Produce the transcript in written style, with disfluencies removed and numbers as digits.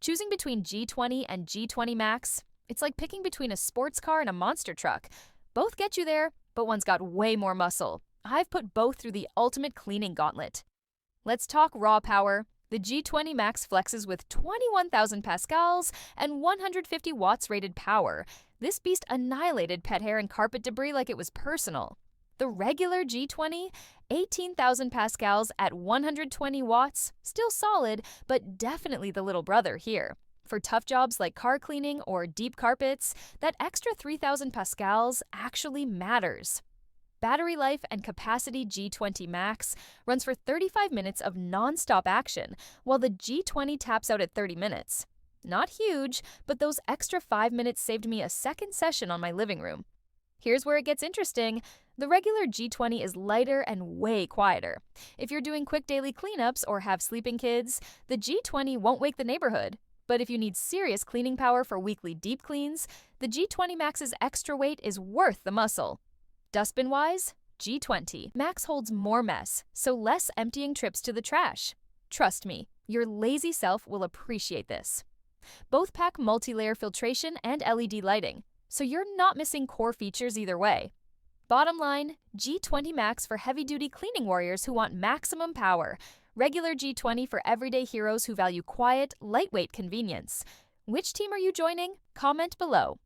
Choosing between G20 and G20 Max, it's like picking between a sports car and a monster truck. Both get you there, but one's got way more muscle. I've put both through the ultimate cleaning gauntlet. Let's talk raw power. The G20 Max flexes with 21,000 pascals and 150 watts rated power. This beast annihilated pet hair and carpet debris like it was personal. The regular G20, 18,000 pascals at 120 watts, still solid, but definitely the little brother here. For tough jobs like car cleaning or deep carpets, that extra 3,000 pascals actually matters. Battery life and capacity G20 Max runs for 35 minutes of non-stop action, while the G20 taps out at 30 minutes. Not huge, but those extra 5 minutes saved me a second session on my living room. Here's where it gets interesting. The regular G20 is lighter and way quieter. If you're doing quick daily cleanups or have sleeping kids, the G20 won't wake the neighborhood. But if you need serious cleaning power for weekly deep cleans, the G20 Max's extra weight is worth the muscle. Dustbin-wise, G20 Max holds more mess, so less emptying trips to the trash. Trust me, your lazy self will appreciate this. Both pack multi-layer filtration and LED lighting, so you're not missing core features either way. Bottom line, G20 Max for heavy-duty cleaning warriors who want maximum power. Regular G20 for everyday heroes who value quiet, lightweight convenience. Which team are you joining? Comment below.